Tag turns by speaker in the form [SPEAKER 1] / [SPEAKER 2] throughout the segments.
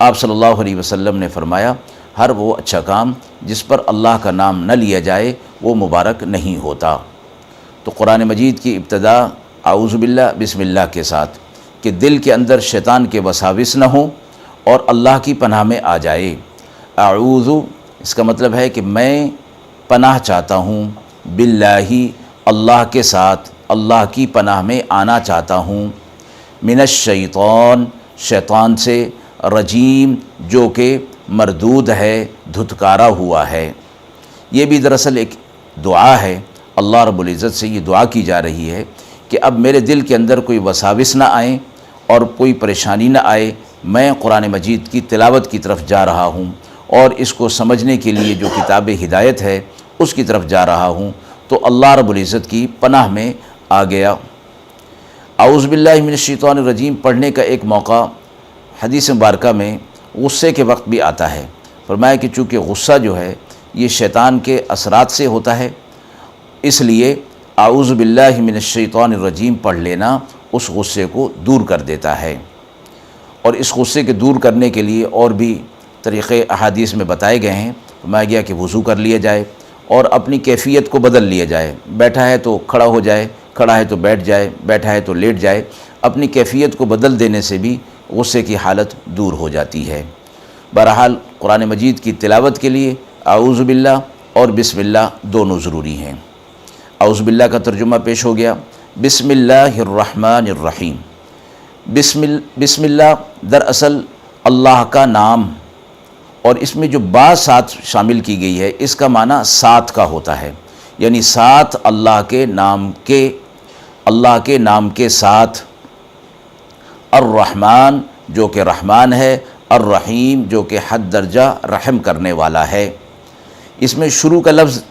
[SPEAKER 1] آپ صلی اللہ علیہ وسلم نے فرمایا ہر وہ اچھا کام جس پر اللہ کا نام نہ لیا جائے وہ مبارک نہیں ہوتا۔ تو قرآن مجید کی ابتدا اعوذ باللہ بسم اللہ کے ساتھ کہ دل کے اندر شیطان کے وساوس نہ ہوں اور اللہ کی پناہ میں آ جائے۔ اعوذ اس کا مطلب ہے کہ میں پناہ چاہتا ہوں، باللہ اللہ کے ساتھ، اللہ کی پناہ میں آنا چاہتا ہوں، من الشیطان شیطان سے، رجیم جو کہ مردود ہے، دھتکارا ہوا ہے۔ یہ بھی دراصل ایک دعا ہے، اللہ رب العزت سے یہ دعا کی جا رہی ہے کہ اب میرے دل کے اندر کوئی وساوس نہ آئیں اور کوئی پریشانی نہ آئے، میں قرآن مجید کی تلاوت کی طرف جا رہا ہوں اور اس کو سمجھنے کے لیے جو کتاب ہدایت ہے اس کی طرف جا رہا ہوں، تو اللہ رب العزت کی پناہ میں آ گیا۔ اعوذ باللہ من الشیطان الرجیم پڑھنے کا ایک موقع حدیث مبارکہ میں غصے کے وقت بھی آتا ہے۔ فرمایا کہ چونکہ غصہ جو ہے یہ شیطان کے اثرات سے ہوتا ہے، اس لیے اعوذ باللہ من الشیطان الرجیم پڑھ لینا اس غصے کو دور کر دیتا ہے۔ اور اس غصے کے دور کرنے کے لیے اور بھی طریقے احادیث میں بتائے گئے ہیں۔ فرمایا گیا کہ وضو کر لیا جائے اور اپنی کیفیت کو بدل لیا جائے، بیٹھا ہے تو کھڑا ہو جائے، کھڑا ہے تو بیٹھ جائے، بیٹھا ہے تو لیٹ جائے، اپنی کیفیت کو بدل دینے سے بھی غصے کی حالت دور ہو جاتی ہے۔ بہرحال قرآن مجید کی تلاوت کے لیے اعوذ باللہ اور بسم اللہ دونوں ضروری ہیں۔ اعوذ باللہ کا ترجمہ پیش ہو گیا، بسم اللہ الرحمن الرحیم۔ بسم اللہ دراصل اللہ کا نام، اور اس میں جو با ساتھ شامل کی گئی ہے اس کا معنی ساتھ کا ہوتا ہے، یعنی ساتھ اللہ کے نام کے ساتھ، الرحمن جو کہ رحمان ہے، الرحیم جو کہ حد درجہ رحم کرنے والا ہے۔ اس میں شروع کا لفظ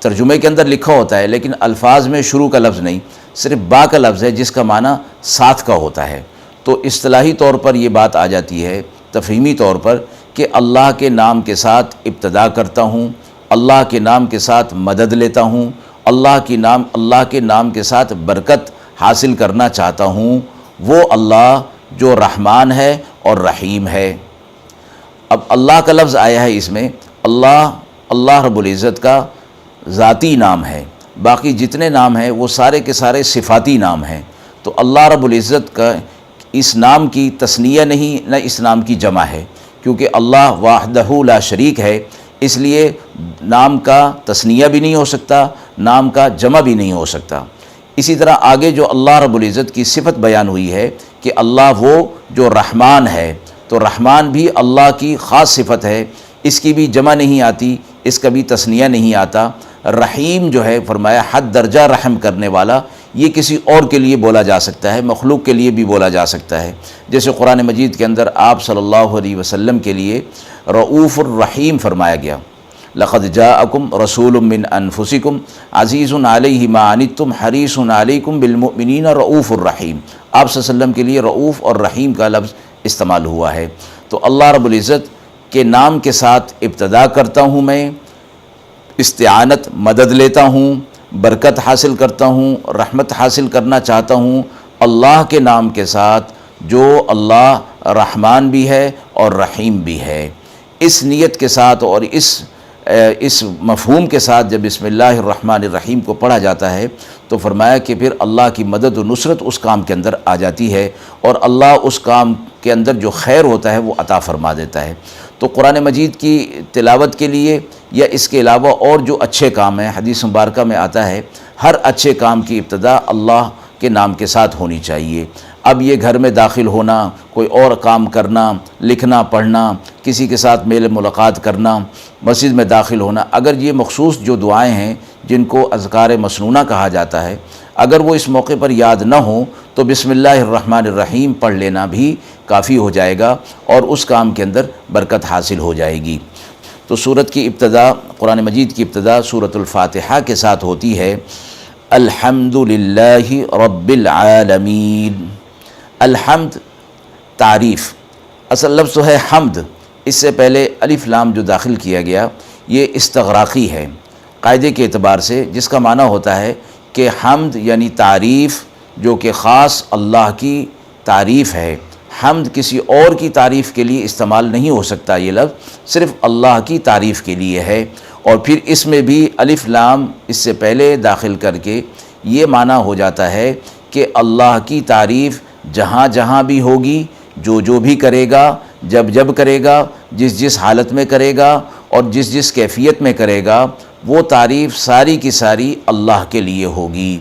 [SPEAKER 1] ترجمے کے اندر لکھا ہوتا ہے لیکن الفاظ میں شروع کا لفظ نہیں، صرف با کا لفظ ہے جس کا معنی ساتھ کا ہوتا ہے۔ تو اصطلاحی طور پر یہ بات آ جاتی ہے تفہیمی طور پر کہ اللہ کے نام کے ساتھ ابتدا کرتا ہوں، اللہ کے نام کے ساتھ مدد لیتا ہوں، اللہ کے نام کے ساتھ برکت حاصل کرنا چاہتا ہوں، وہ اللہ جو رحمان ہے اور رحیم ہے۔ اب اللہ کا لفظ آیا ہے اس میں، اللہ رب العزت کا ذاتی نام ہے، باقی جتنے نام ہیں وہ سارے کے سارے صفاتی نام ہیں۔ تو اللہ رب العزت کا اس نام کی تثنیہ نہیں، نہ اس نام کی جمع ہے، کیونکہ اللہ وحدہ لا شریک ہے، اس لیے نام کا تثنیہ بھی نہیں ہو سکتا، نام کا جمع بھی نہیں ہو سکتا۔ اسی طرح آگے جو اللہ رب العزت کی صفت بیان ہوئی ہے کہ اللہ وہ جو رحمان ہے، تو رحمان بھی اللہ کی خاص صفت ہے، اس کی بھی جمع نہیں آتی، اس کا بھی تثنیہ نہیں آتا۔ رحیم جو ہے فرمایا حد درجہ رحم کرنے والا، یہ کسی اور کے لیے بولا جا سکتا ہے، مخلوق کے لیے بھی بولا جا سکتا ہے، جیسے قرآن مجید کے اندر آپ صلی اللہ علیہ وسلم کے لیے رؤوف الرحیم فرمایا گیا۔ لقد جاءکم رسول من انفسکم عزیز علیہ ما عنتم حریص علیکم بالمؤمنین رؤوف الرحیم۔ آپ صلی اللہ علیہ وسلم کے لیے رؤوف اور رحیم کا لفظ استعمال ہوا ہے۔ تو اللہ رب العزت کے نام کے ساتھ ابتدا کرتا ہوں، میں استعانت مدد لیتا ہوں، برکت حاصل کرتا ہوں، رحمت حاصل کرنا چاہتا ہوں اللہ کے نام کے ساتھ جو اللہ رحمان بھی ہے اور رحیم بھی ہے۔ اس نیت کے ساتھ اور اس مفہوم کے ساتھ جب بسم اللہ الرحمن الرحیم کو پڑھا جاتا ہے تو فرمایا کہ پھر اللہ کی مدد و نصرت اس کام کے اندر آ جاتی ہے اور اللہ اس کام کے اندر جو خیر ہوتا ہے وہ عطا فرما دیتا ہے۔ تو قرآن مجید کی تلاوت کے لیے یا اس کے علاوہ اور جو اچھے کام ہیں، حدیث مبارکہ میں آتا ہے ہر اچھے کام کی ابتدا اللہ کے نام کے ساتھ ہونی چاہیے۔ اب یہ گھر میں داخل ہونا، کوئی اور کام کرنا، لکھنا پڑھنا، کسی کے ساتھ میل ملاقات کرنا، مسجد میں داخل ہونا، اگر یہ مخصوص جو دعائیں ہیں جن کو اذکار مسنونہ کہا جاتا ہے، اگر وہ اس موقع پر یاد نہ ہوں تو بسم اللہ الرحمن الرحیم پڑھ لینا بھی کافی ہو جائے گا اور اس کام کے اندر برکت حاصل ہو جائے گی۔ تو سورت کی ابتدا، قرآن مجید کی ابتدا سورۃ الفاتحہ کے ساتھ ہوتی ہے، الحمد للہ رب العالمین۔ الحمد تعریف، اصل لفظ تو ہے حمد، اس سے پہلے الف لام جو داخل کیا گیا یہ استغراقی ہے قاعدے کے اعتبار سے، جس کا معنی ہوتا ہے کہ حمد یعنی تعریف جو کہ خاص اللہ کی تعریف ہے، حمد کسی اور کی تعریف کے لیے استعمال نہیں ہو سکتا، یہ لفظ صرف اللہ کی تعریف کے لیے ہے۔ اور پھر اس میں بھی الف لام اس سے پہلے داخل کر کے یہ معنی ہو جاتا ہے کہ اللہ کی تعریف جہاں جہاں بھی ہوگی، جو بھی کرے گا، جب کرے گا، جس حالت میں کرے گا اور جس کیفیت میں کرے گا، وہ تعریف ساری کی ساری اللہ کے لیے ہوگی۔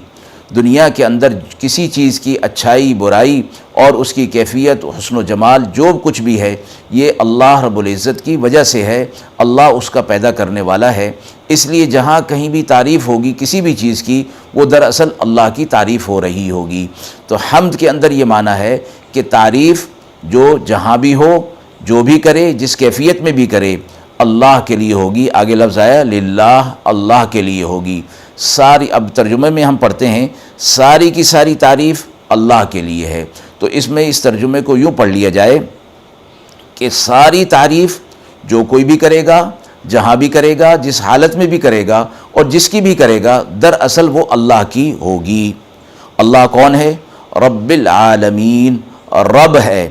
[SPEAKER 1] دنیا کے اندر کسی چیز کی اچھائی، برائی اور اس کی کیفیت، حسن و جمال جو کچھ بھی ہے، یہ اللہ رب العزت کی وجہ سے ہے، اللہ اس کا پیدا کرنے والا ہے۔ اس لیے جہاں کہیں بھی تعریف ہوگی کسی بھی چیز کی، وہ دراصل اللہ کی تعریف ہو رہی ہوگی۔ تو حمد کے اندر یہ معنی ہے کہ تعریف جو جہاں بھی ہو، جو بھی کرے، جس کیفیت میں بھی کرے، اللہ کے لیے ہوگی۔ آگے لفظ آیا للہ، اللہ کے لیے ہوگی ساری۔ اب ترجمے میں ہم پڑھتے ہیں ساری کی ساری تعریف اللہ کے لیے ہے، تو اس میں اس ترجمے کو یوں پڑھ لیا جائے کہ ساری تعریف جو کوئی بھی کرے گا، جہاں بھی کرے گا، جس حالت میں بھی کرے گا اور جس کی بھی کرے گا، دراصل وہ اللہ کی ہوگی۔ اللہ کون ہے؟ رب العالمین، رب ہے۔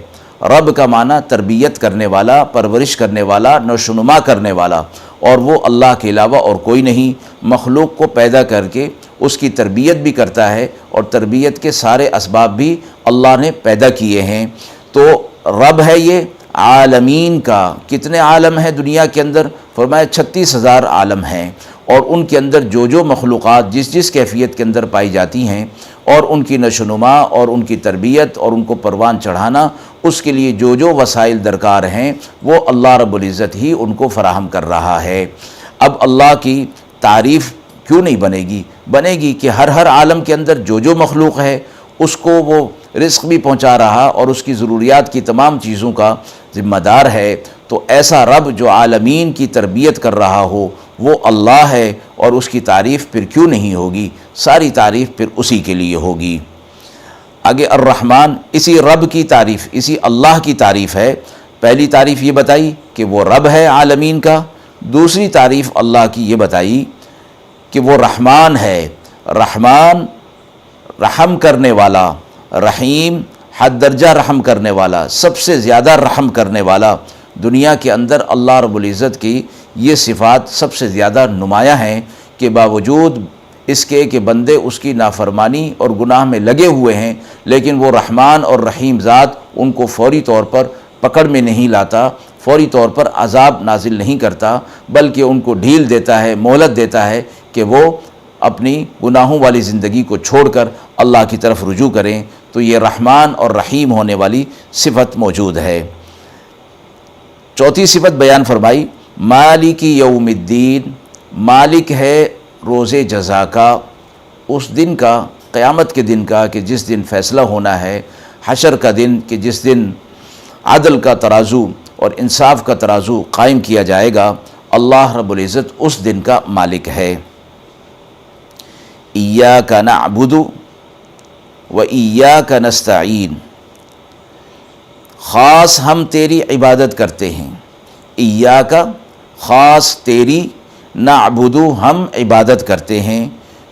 [SPEAKER 1] رب کا معنی تربیت کرنے والا، پرورش کرنے والا، نشوونما کرنے والا، اور وہ اللہ کے علاوہ اور کوئی نہیں۔ مخلوق کو پیدا کر کے اس کی تربیت بھی کرتا ہے، اور تربیت کے سارے اسباب بھی اللہ نے پیدا کیے ہیں۔ تو رب ہے یہ عالمین کا۔ کتنے عالم ہیں دنیا کے اندر؟ فرمایا 36,000 عالم ہیں، اور ان کے اندر جو مخلوقات جس کیفیت کے اندر پائی جاتی ہیں، اور ان کی نشوونما اور ان کی تربیت اور ان کو پروان چڑھانا، اس کے لیے جو وسائل درکار ہیں، وہ اللہ رب العزت ہی ان کو فراہم کر رہا ہے۔ اب اللہ کی تعریف کیوں نہیں بنے گی کہ ہر عالم کے اندر جو مخلوق ہے اس کو وہ رزق بھی پہنچا رہا اور اس کی ضروریات کی تمام چیزوں کا ذمہ دار ہے۔ تو ایسا رب جو عالمین کی تربیت کر رہا ہو، وہ اللہ ہے، اور اس کی تعریف پھر کیوں نہیں ہوگی؟ ساری تعریف پھر اسی کے لیے ہوگی۔ آگے الرحمن، اسی رب کی تعریف، اسی اللہ کی تعریف ہے۔ پہلی تعریف یہ بتائی کہ وہ رب ہے عالمین کا، دوسری تعریف اللہ کی یہ بتائی کہ وہ رحمان ہے۔ رحمان رحم کرنے والا، رحیم حد درجہ رحم کرنے والا، سب سے زیادہ رحم کرنے والا۔ دنیا کے اندر اللہ رب العزت کی یہ صفات سب سے زیادہ نمایاں ہیں کہ باوجود اس کے کہ بندے اس کی نافرمانی اور گناہ میں لگے ہوئے ہیں، لیکن وہ رحمان اور رحیم ذات ان کو فوری طور پر پکڑ میں نہیں لاتا، فوری طور پر عذاب نازل نہیں کرتا، بلکہ ان کو ڈھیل دیتا ہے، مہلت دیتا ہے کہ وہ اپنی گناہوں والی زندگی کو چھوڑ کر اللہ کی طرف رجوع کریں۔ تو یہ رحمان اور رحیم ہونے والی صفت موجود ہے۔ چوتھی صفت بیان فرمائی مالک یوم الدین، مالک ہے روز جزا کا، اس دن کا، قیامت کے دن کا کہ جس دن فیصلہ ہونا ہے، حشر کا دن کہ جس دن عدل کا ترازو اور انصاف کا ترازو قائم کیا جائے گا۔ اللہ رب العزت اس دن کا مالک ہے۔ ایاک نعبد و ایاک نستعین، خاص ہم تیری عبادت کرتے ہیں، ایاک خاص تیری، نعبد ہم عبادت کرتے ہیں،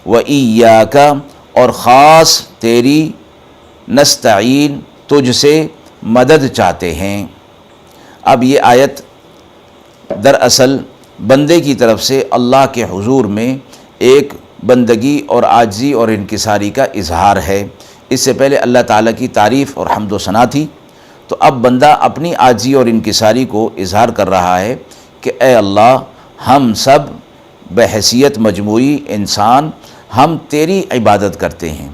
[SPEAKER 1] و ایاک اور خاص تیری، نستعین تجھ سے مدد چاہتے ہیں۔ اب یہ آیت دراصل بندے کی طرف سے اللہ کے حضور میں ایک بندگی اور عاجزی اور انکساری کا اظہار ہے۔ اس سے پہلے اللہ تعالیٰ کی تعریف اور حمد و ثنا تھی، تو اب بندہ اپنی عاجزی اور انکساری کو اظہار کر رہا ہے کہ اے اللہ، ہم سب بحیثیت مجموعی انسان ہم تیری عبادت کرتے ہیں،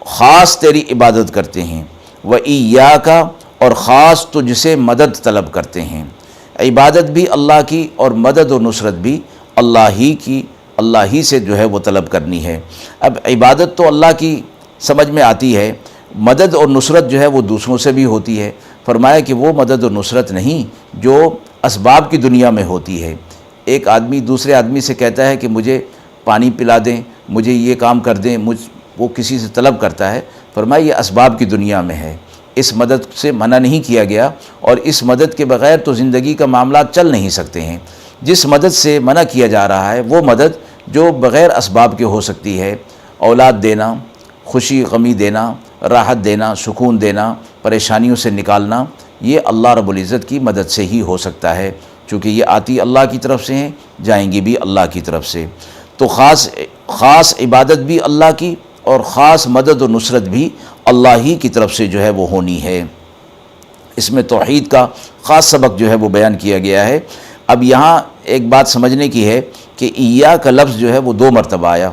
[SPEAKER 1] خاص تیری عبادت کرتے ہیں، و ایاک اور خاص تجھ سے مدد طلب کرتے ہیں۔ عبادت بھی اللہ کی اور مدد و نصرت بھی اللہ ہی کی، اللہ ہی سے جو ہے وہ طلب کرنی ہے۔ اب عبادت تو اللہ کی سمجھ میں آتی ہے، مدد اور نصرت جو ہے وہ دوسروں سے بھی ہوتی ہے۔ فرمایا کہ وہ مدد و نصرت نہیں جو اسباب کی دنیا میں ہوتی ہے۔ ایک آدمی دوسرے آدمی سے کہتا ہے کہ مجھے پانی پلا دیں، مجھے یہ کام کر دیں، وہ کسی سے طلب کرتا ہے۔ فرمایا یہ اسباب کی دنیا میں ہے، اس مدد سے منع نہیں کیا گیا، اور اس مدد کے بغیر تو زندگی کا معاملات چل نہیں سکتے ہیں۔ جس مدد سے منع کیا جا رہا ہے وہ مدد جو بغیر اسباب کے ہو سکتی ہے، اولاد دینا، خوشی غمی دینا، راحت دینا، سکون دینا، پریشانیوں سے نکالنا، یہ اللہ رب العزت کی مدد سے ہی ہو سکتا ہے، چونکہ یہ آتی اللہ کی طرف سے ہیں، جائیں گی بھی اللہ کی طرف سے۔ تو خاص عبادت بھی اللہ کی اور خاص مدد و نصرت بھی اللہ ہی کی طرف سے جو ہے وہ ہونی ہے۔ اس میں توحید کا خاص سبق جو ہے وہ بیان کیا گیا ہے۔ اب یہاں ایک بات سمجھنے کی ہے کہ ایاک کا لفظ جو ہے وہ 2 مرتبہ آیا،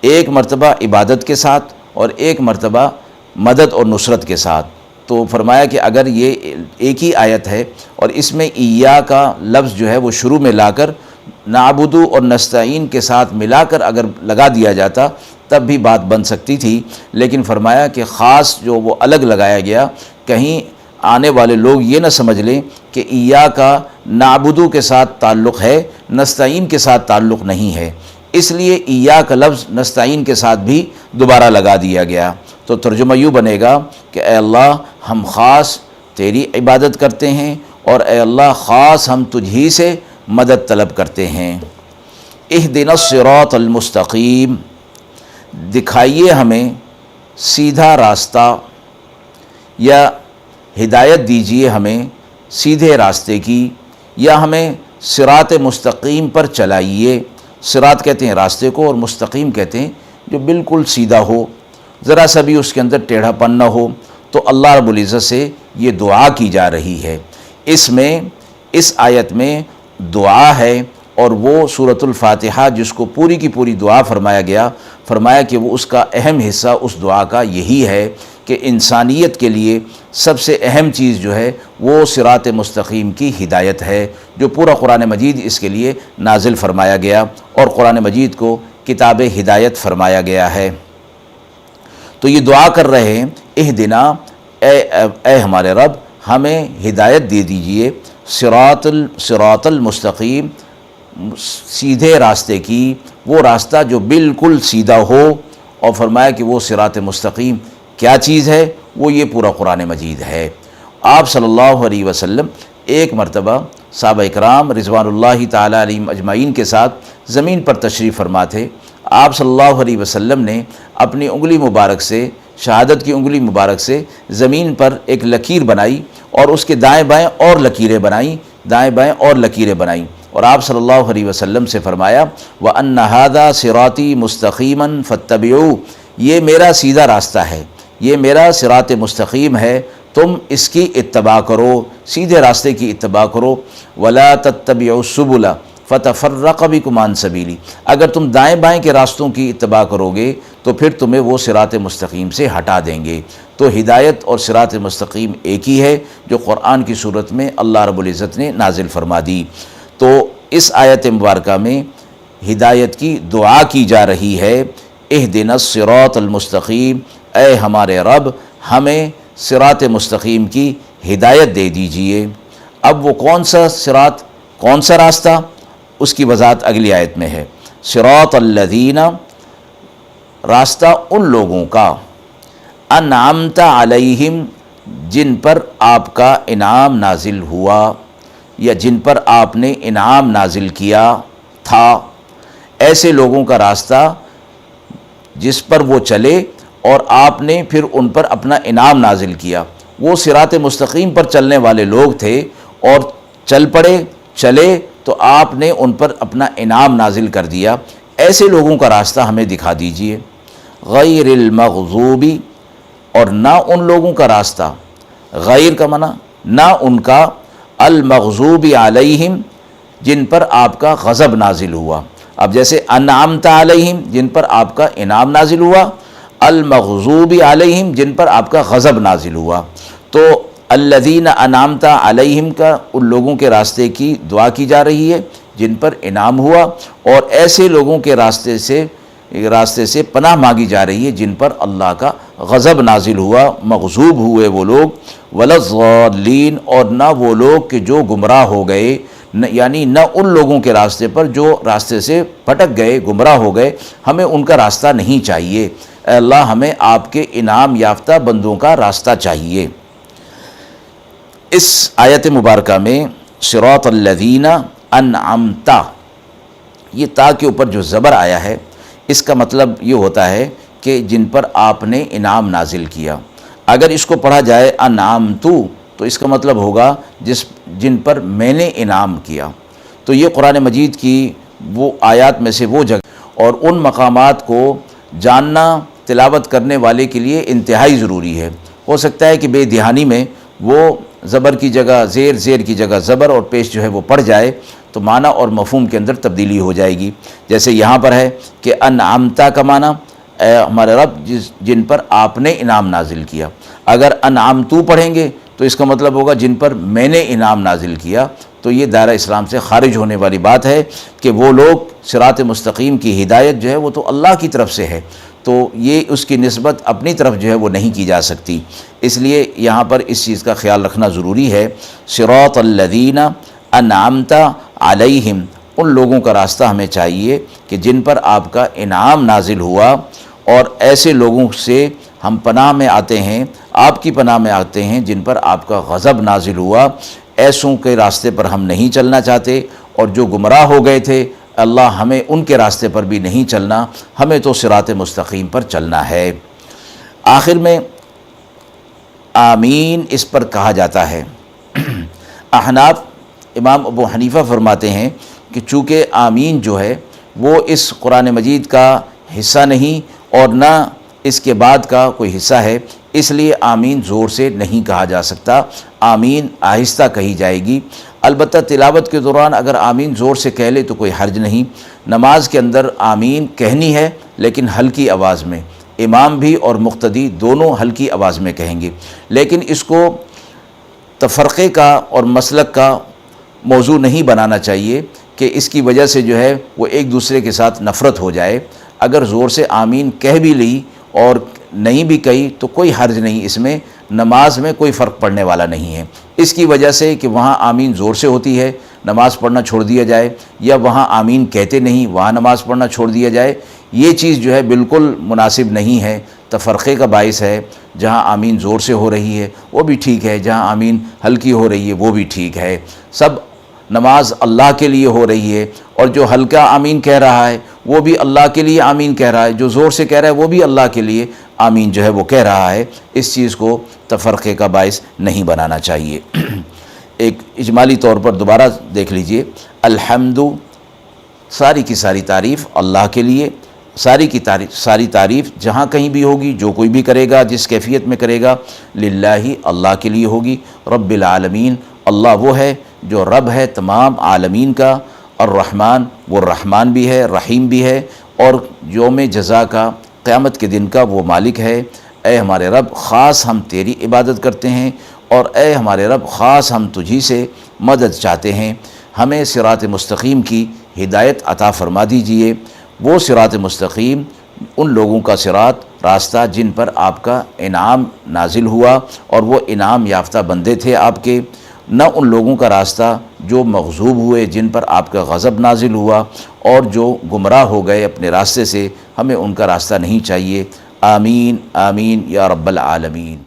[SPEAKER 1] ایک مرتبہ عبادت کے ساتھ اور ایک مرتبہ مدد اور نصرت کے ساتھ۔ تو فرمایا کہ اگر یہ ایک ہی آیت ہے اور اس میں ایاک کا لفظ جو ہے وہ شروع میں لا کر نعبدو اور نستعین کے ساتھ ملا کر اگر لگا دیا جاتا تب بھی بات بن سکتی تھی، لیکن فرمایا کہ خاص جو وہ الگ لگایا گیا، کہیں آنے والے لوگ یہ نہ سمجھ لیں کہ ایاک کا نعبدو کے ساتھ تعلق ہے، نستعین کے ساتھ تعلق نہیں ہے، اس لیے ایاک کا لفظ نستعین کے ساتھ بھی دوبارہ لگا دیا گیا۔ تو ترجمہ یوں بنے گا کہ اے اللہ ہم خاص تیری عبادت کرتے ہیں اور اے اللہ خاص ہم تجھ ہی سے مدد طلب کرتے ہیں۔ اہدنا الصراط المستقیم، دکھائیے ہمیں سیدھا راستہ، یا ہدایت دیجیے ہمیں سیدھے راستے کی، یا ہمیں صراط مستقیم پر چلائیے۔ صراط کہتے ہیں راستے کو اور مستقیم کہتے ہیں جو بالکل سیدھا ہو، ذرا سا بھی اس کے اندر ٹیڑھا پن نہ ہو۔ تو اللہ رب العزت سے یہ دعا کی جا رہی ہے۔ اس آیت میں دعا ہے، اور وہ سورۃ الفاتحہ جس کو پوری کی پوری دعا فرمایا گیا، فرمایا کہ وہ اس کا اہم حصہ اس دعا کا یہی ہے کہ انسانیت کے لیے سب سے اہم چیز جو ہے وہ صراط مستقیم کی ہدایت ہے، جو پورا قرآن مجید اس کے لیے نازل فرمایا گیا اور قرآن مجید کو کتاب ہدایت فرمایا گیا ہے۔ تو یہ دعا کر رہے ہیں، اہدنا، اے ہمارے رب ہمیں ہدایت دے دیجئے، صراط المستقیم، سیدھے راستے کی، وہ راستہ جو بالکل سیدھا ہو۔ اور فرمایا کہ وہ صراط مستقیم کیا چیز ہے؟ وہ یہ پورا قرآن مجید ہے۔ آپ صلی اللہ علیہ وسلم ایک مرتبہ صحابہ اکرام رضوان اللہ تعالیٰ علیہم اجمعین کے ساتھ زمین پر تشریف فرما تھے۔ آپ صلی اللہ علیہ وسلم نے اپنی انگلی مبارک سے، شہادت کی انگلی مبارک سے زمین پر ایک لکیر بنائی اور اس کے دائیں بائیں اور لکیریں بنائیں، دائیں بائیں اور لکیریں بنائیں، اور آپ صلی اللہ علیہ وسلم سے فرمایا وَأَنَّ هَذَا صِرَاطِي مُسْتَقِيمًا فَاتَّبِعُوهُ، یہ میرا سیدھا راستہ ہے، یہ میرا صراط مستقیم ہے، تم اس کی اتباع کرو، سیدھے راستے کی اتباع کرو۔ وَلَا تَتَّبِعُوا السُّبُلَ فَتَفَرَّقَ بِكُمْ عَنْ سَبِيلِهِ، اگر تم دائیں بائیں کے راستوں کی اتباع کرو گے تو پھر تمہیں وہ صراط مستقیم سے ہٹا دیں گے۔ تو ہدایت اور صراط مستقیم ایک ہی ہے جو قرآن کی صورت میں اللہ رب العزت نے نازل فرما دی۔ تو اس آیت مبارکہ میں ہدایت کی دعا کی جا رہی ہے، اہدنا الصراط المستقیم، اے ہمارے رب ہمیں صراط مستقیم کی ہدایت دے دیجئے۔ اب وہ کون سا صراط، کون سا راستہ، اس کی وضاحت اگلی آیت میں ہے۔ صراط الذین، راستہ ان لوگوں کا، انعمت علیہم، جن پر آپ کا انعام نازل ہوا یا جن پر آپ نے انعام نازل کیا تھا، ایسے لوگوں کا راستہ جس پر وہ چلے اور آپ نے پھر ان پر اپنا انعام نازل کیا۔ وہ صراط مستقیم پر چلنے والے لوگ تھے اور چل پڑے، چلے تو آپ نے ان پر اپنا انعام نازل کر دیا، ایسے لوگوں کا راستہ ہمیں دکھا دیجئے۔ غیر المغضوبی، اور نہ ان لوگوں کا راستہ، غیر کا معنی نہ ان کا، المغضوب علیہم، جن پر آپ کا غضب نازل ہوا۔ اب جیسے انعمت علیہم، جن پر آپ کا انعام نازل ہوا، المغضوب علیہم، جن پر آپ کا غضب نازل ہوا۔ تو الذین انعمت علیہم کا ان لوگوں کے راستے کی دعا کی جا رہی ہے جن پر انعام ہوا، اور ایسے لوگوں کے راستے سے پناہ مانگی جا رہی ہے جن پر اللہ کا غضب نازل ہوا، مغضوب ہوئے وہ لوگ۔ ولا الضالین، اور نہ وہ لوگ کہ جو گمراہ ہو گئے، یعنی نہ ان لوگوں کے راستے پر جو راستے سے پھٹک گئے، گمراہ ہو گئے، ہمیں ان کا راستہ نہیں چاہیے۔ اے اللہ ہمیں آپ کے انعام یافتہ بندوں کا راستہ چاہیے۔ اس آیت مبارکہ میں صراط الذین انعمت، یہ تا کے اوپر جو زبر آیا ہے اس کا مطلب یہ ہوتا ہے کہ جن پر آپ نے انعام نازل کیا۔ اگر اس کو پڑھا جائے انعمت تو اس کا مطلب ہوگا جن پر میں نے انعام کیا۔ تو یہ قرآن مجید کی وہ آیات میں سے وہ جگہ اور ان مقامات کو جاننا تلاوت کرنے والے کے لیے انتہائی ضروری ہے۔ ہو سکتا ہے کہ بے دہانی میں وہ زبر کی جگہ زیر کی جگہ زبر اور پیش جو ہے وہ پڑ جائے تو معنی اور مفہوم کے اندر تبدیلی ہو جائے گی۔ جیسے یہاں پر ہے کہ انعمتا کا معنی اے ہمارے رب جن پر آپ نے انعام نازل کیا۔ اگر انعمتو پڑھیں گے تو اس کا مطلب ہوگا جن پر میں نے انعام نازل کیا۔ تو یہ دائرہ اسلام سے خارج ہونے والی بات ہے کہ وہ لوگ صراط مستقیم کی ہدایت جو ہے وہ تو اللہ کی طرف سے ہے، تو یہ اس کی نسبت اپنی طرف جو ہے وہ نہیں کی جا سکتی۔ اس لیے یہاں پر اس چیز کا خیال رکھنا ضروری ہے۔ صراط الذین انعمت علیہم، ان لوگوں کا راستہ ہمیں چاہیے کہ جن پر آپ کا انعام نازل ہوا، اور ایسے لوگوں سے ہم پناہ میں آتے ہیں، آپ کی پناہ میں آتے ہیں جن پر آپ کا غضب نازل ہوا۔ ایسوں کے راستے پر ہم نہیں چلنا چاہتے، اور جو گمراہ ہو گئے تھے اللہ ہمیں ان کے راستے پر بھی نہیں چلنا، ہمیں تو صراط مستقیم پر چلنا ہے۔ آخر میں آمین اس پر کہا جاتا ہے۔ احناف امام ابو حنیفہ فرماتے ہیں کہ چونکہ آمین جو ہے وہ اس قرآن مجید کا حصہ نہیں اور نہ اس کے بعد کا کوئی حصہ ہے، اس لیے آمین زور سے نہیں کہا جا سکتا، آمین آہستہ کہی جائے گی۔ البتہ تلاوت کے دوران اگر آمین زور سے کہہ لے تو کوئی حرج نہیں۔ نماز کے اندر آمین کہنی ہے لیکن ہلکی آواز میں، امام بھی اور مقتدی دونوں ہلکی آواز میں کہیں گے، لیکن اس کو تفرقے کا اور مسلک کا موضوع نہیں بنانا چاہیے کہ اس کی وجہ سے جو ہے وہ ایک دوسرے کے ساتھ نفرت ہو جائے۔ اگر زور سے آمین کہہ بھی لی اور نہیں بھی کہی تو کوئی حرج نہیں، اس میں نماز میں کوئی فرق پڑنے والا نہیں ہے۔ اس کی وجہ سے کہ وہاں آمین زور سے ہوتی ہے نماز پڑھنا چھوڑ دیا جائے، یا وہاں آمین کہتے نہیں وہاں نماز پڑھنا چھوڑ دیا جائے، یہ چیز جو ہے بالکل مناسب نہیں ہے، تفرقے کا باعث ہے۔ جہاں آمین زور سے ہو رہی ہے وہ بھی ٹھیک ہے، جہاں آمین ہلکی ہو رہی ہے وہ بھی ٹھیک ہے، سب نماز اللہ کے لیے ہو رہی ہے، اور جو ہلکا آمین کہہ رہا ہے وہ بھی اللہ کے لیے آمین کہہ رہا ہے، جو زور سے کہہ رہا ہے وہ بھی اللہ کے لیے آمین جو ہے وہ کہہ رہا ہے۔ اس چیز کو تفرقے کا باعث نہیں بنانا چاہیے۔ ایک اجمالی طور پر دوبارہ دیکھ لیجئے، الحمد ساری کی ساری تعریف اللہ کے لیے، ساری تعریف جہاں کہیں بھی ہوگی، جو کوئی بھی کرے گا جس کیفیت میں کرے گا، للہ اللہ کے لیے ہوگی۔ رب العالمین، اللہ وہ ہے جو رب ہے تمام عالمین کا، الرحمن وہ رحمان بھی ہے رحیم بھی ہے، اور یوم جزا کا قیامت کے دن کا وہ مالک ہے۔ اے ہمارے رب خاص ہم تیری عبادت کرتے ہیں، اور اے ہمارے رب خاص ہم تجھی سے مدد چاہتے ہیں، ہمیں صراط مستقیم کی ہدایت عطا فرما دیجئے۔ وہ صراط مستقیم ان لوگوں کا صراط راستہ جن پر آپ کا انعام نازل ہوا اور وہ انعام یافتہ بندے تھے آپ کے، نہ ان لوگوں کا راستہ جو مغضوب ہوئے جن پر آپ کا غضب نازل ہوا اور جو گمراہ ہو گئے اپنے راستے سے، ہمیں ان کا راستہ نہیں چاہیے۔ آمین آمین یا رب العالمین۔